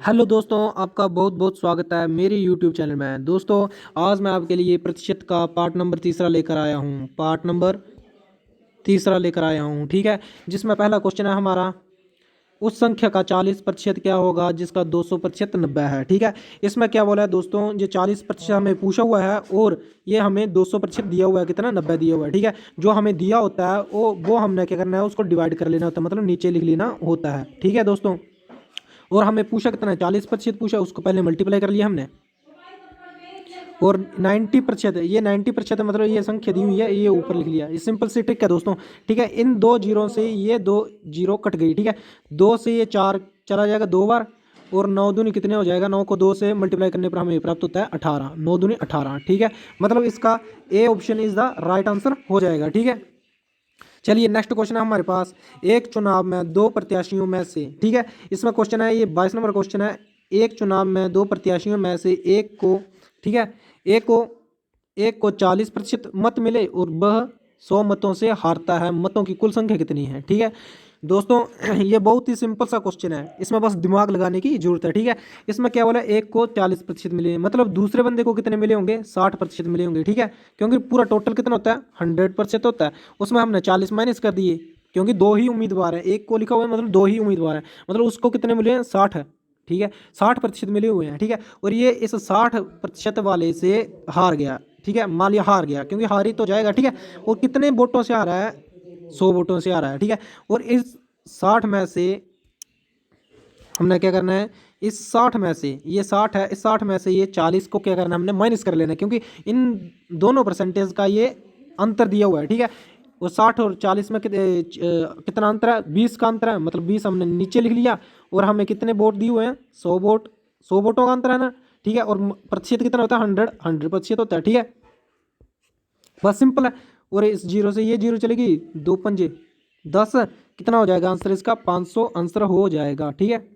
Hello दोस्तों, आपका बहुत बहुत स्वागत है मेरे यूट्यूब चैनल में। दोस्तों, आज मैं आपके लिए प्रतिशत का पार्ट नंबर तीसरा लेकर आया हूँ। ठीक है। जिसमें पहला क्वेश्चन है हमारा, उस संख्या का 40% क्या होगा जिसका 200% 90 है। ठीक है। इसमें क्या बोला है दोस्तों, ये 40% हमें पूछा हुआ है और ये हमें 200% दिया हुआ है, कितना 90 दिया हुआ है। ठीक है। जो हमें दिया होता है वो हमने क्या करना है, उसको डिवाइड कर लेना होता है, मतलब नीचे लिख लेना होता है। ठीक है दोस्तों। और हमें पूछा कितना है, 40% पूछा, उसको पहले मल्टीप्लाई कर लिया हमने। और 90%, ये 90% मतलब ये संख्या दी हुई है, ये ऊपर लिख लिया। ये सिंपल सी ट्रिक है दोस्तों। ठीक है। इन दो जीरो से ये दो जीरो कट गई। ठीक है। दो से ये चार चला जाएगा दो बार, और नौ दूनी कितने हो जाएगा, नौ को दो से मल्टीप्लाई करने पर हमें प्राप्त होता है 18। नौ दूनी 18। ठीक है। मतलब इसका A option is the right answer हो जाएगा। ठीक है। चलिए नेक्स्ट क्वेश्चन है हमारे पास, एक चुनाव में दो प्रत्याशियों में से। ठीक है। इसमें क्वेश्चन है, ये 22 नंबर क्वेश्चन है। एक चुनाव में दो प्रत्याशियों में से एक को, ठीक है, एक को एक को 40% मत मिले और वह 100 मतों से हारता है, मतों की कुल संख्या कितनी है। ठीक है दोस्तों, ये बहुत ही सिंपल सा क्वेश्चन है, इसमें बस दिमाग लगाने की जरूरत है। ठीक है। इसमें क्या बोला, एक को 40% मिले, मतलब दूसरे बंदे को कितने मिले होंगे, 60% मिले होंगे। ठीक है। क्योंकि पूरा टोटल कितना होता है, 100% होता है। उसमें हमने 40 माइनस कर दिए, क्योंकि दो ही उम्मीदवार हैं, एक को लिखा हुआ है मतलब दो ही उम्मीदवार हैं, मतलब उसको कितने मिले हैं, 60 है। ठीक है। 60% मिले हुए हैं। ठीक है। और ये इस 60% वाले से हार गया। ठीक है। मान लिया हार गया, क्योंकि हार ही तो जाएगा। ठीक है। और कितने वोटों से हारा है, 100 वोटों से हारा है। ठीक है। और इस 60 में से हमने क्या करना है, इस 60 में से ये 60 है, इस 60 में से ये 40 को क्या करना है, हमने माइनस कर लेना है, क्योंकि इन दोनों परसेंटेज का ये अंतर दिया हुआ है। ठीक है। वो 60 और 40 में कितना अंतर है, 20 का अंतर है, मतलब 20 हमने नीचे लिख लिया। और हमें कितने वोट दिए हुए हैं, 100 वोट, 100 वोटों का अंतर है ना। ठीक है। और प्रतिशत कितना होता है, 100% होता है। ठीक है। बस सिंपल है। और इस जीरो से ये जीरो चलेगी, दो पंजे 10, कितना हो जाएगा आंसर इसका, 500 आंसर हो जाएगा। ठीक है।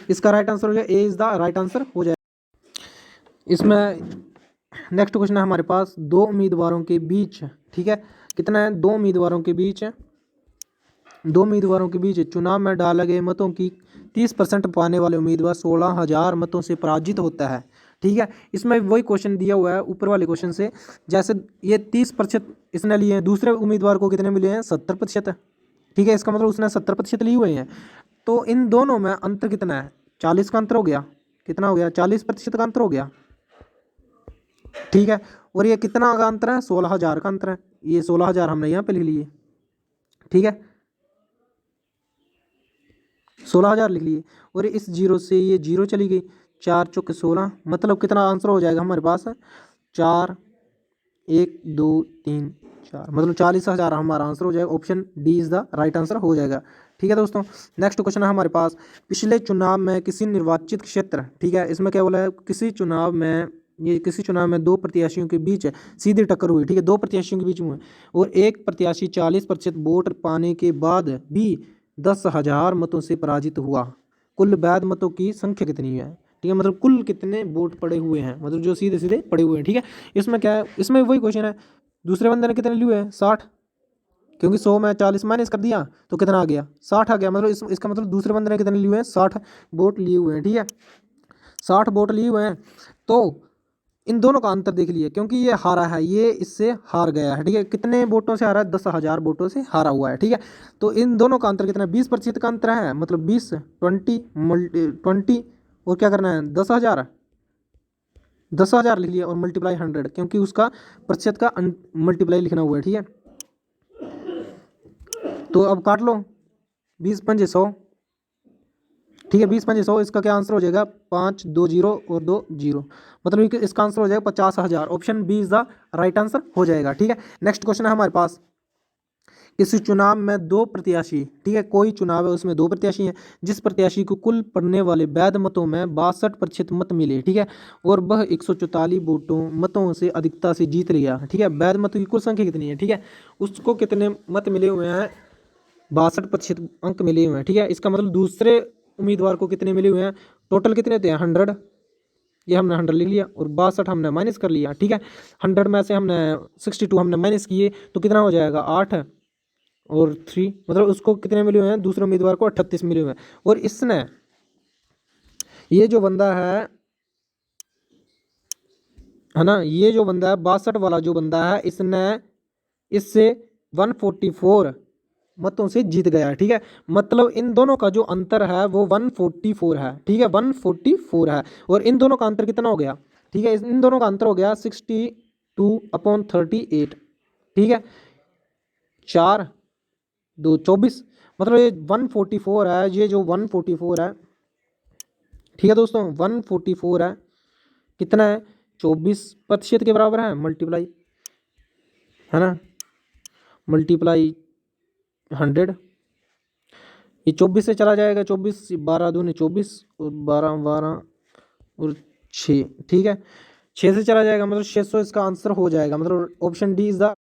इसका राइट आंसर हो जाएगा, ए इज द राइट आंसर हो जाएगा। इसमें नेक्स्ट क्वेश्चन है हमारे पास, दो उम्मीदवारों के बीच, ठीक है, कितना है, दो उम्मीदवारों के बीच, दो उम्मीदवारों के बीच चुनाव में डाले गए मतों की 30% पाने वाले उम्मीदवार 16,000 मतों से पराजित होता है। ठीक है। इसमें वही क्वेश्चन दिया हुआ है ऊपर वाले क्वेश्चन से, जैसे ये 30% इसने लिए हैं, दूसरे उम्मीदवार को कितने मिले हैं, 70%। ठीक है। इसका मतलब उसने 70% लिए हुए हैं। तो इन दोनों में अंतर कितना है, 40 का अंतर हो गया, कितना हो गया, 40% का अंतर हो गया। ठीक है। और ये कितना का अंतर है, 16,000 का अंतर है। ये 16,000 हमने यहाँ पे लिख लिए। ठीक है। 16,000 लिख लिए। और इस जीरो से ये जीरो चली गई, चार चौके 16, मतलब कितना आंसर हो जाएगा हमारे पास, चार, एक दो तीन चार, मतलब 40,000 हमारा आंसर हो जाएगा। Option D is the right answer हो जाएगा। ठीक है दोस्तों। नेक्स्ट क्वेश्चन है हमारे पास, पिछले चुनाव में किसी निर्वाचित क्षेत्र, ठीक है, इसमें क्या बोला है, किसी चुनाव में दो प्रत्याशियों के बीच सीधी टक्कर हुई। ठीक है। दो प्रत्याशियों के बीच हुए और एक प्रत्याशी 40% वोट पाने के बाद भी 10,000 मतों से पराजित हुआ, कुल वैध मतों की संख्या कितनी है। ठीक है। मतलब कुल कितने वोट पड़े हुए हैं, मतलब जो सीधे सीधे पड़े हुए हैं। ठीक है। इसमें क्या है, इसमें वही क्वेश्चन है, दूसरे बंदे ने कितने लिए हैं, 60, क्योंकि 100 में 40 माइनस कर दिया तो कितना आ गया, 60 आ गया। मतलब इसका मतलब दूसरे बंदे ने कितने लिए हुए हैं, 60 वोट लिए हुए हैं। ठीक है। 60 वोट लिए हुए हैं। तो इन दोनों का अंतर देख लिए, क्योंकि ये हारा है, ये इससे हार गया है। ठीक है। कितने वोटों से हारा है, 10,000 वोटों से हारा हुआ है। ठीक है। तो इन दोनों का अंतर कितना है, 20% का अंतर है, मतलब 20, 20 और क्या करना है, 10,000, 10,000 लिख लिया और मल्टीप्लाई 100, क्योंकि उसका प्रतिशत का मल्टीप्लाई लिखना हुआ है। ठीक है। तो अब काट लो, 20 पंजे 100। ठीक है। 20 पंजे 100, इसका क्या आंसर हो जाएगा, 5 2 जीरो और 2 जीरो, मतलब इसका आंसर हो जाएगा 50,000। Option B is the right answer हो जाएगा। ठीक है। नेक्स्ट क्वेश्चन है हमारे पास, इस चुनाव में दो प्रत्याशी, ठीक है, कोई चुनाव है उसमें दो प्रत्याशी हैं, जिस प्रत्याशी को कुल पड़ने वाले वैध मतों में 62% मत मिले, ठीक है, और वह 144 मतों से अधिकता से जीत लिया। ठीक है। वैध मतों की कुल संख्या कितनी है, ठीक है, उसको कितने मत मिले हुए हैं, 62% अंक मिले हुए हैं। ठीक है। इसका मतलब दूसरे उम्मीदवार को कितने मिले हुए हैं, टोटल कितने थे, 100, ये हमने 100 लिख लिया और 62 हमने माइनस कर लिया। ठीक है। 100 में से हमने 62 हमने माइनस किए तो कितना हो जाएगा, 8 और 3, मतलब उसको कितने मिले हुए हैं, दूसरे उम्मीदवार को 38 मिले हुए हैं। और इसने ये जो बंदा है ना, ये जो बंदा है 62 वाला जो बंदा है, इसने इससे 144 मतों से जीत गया है। ठीक है, मतलब इन दोनों का जो अंतर है वो 144 है। ठीक है, 144 है। और इन दोनों का अंतर कितना हो गया? ठीक है, इन दोनों का अंतर हो गया 62/38। ठीक है, 4 2 24, मतलब ये 144 है। ये जो 144 है, ठीक है दोस्तों, 144 है, कितना है? 24% के बराबर है, मल्टीप्लाई, है ना, मल्टीप्लाई 100। ये 24 से चला जाएगा, 24 12 दूनी 24 और 12 12 और 6। ठीक है, 6 से चला जाएगा, मतलब 600 इसका आंसर हो जाएगा। मतलब ऑप्शन डी इज द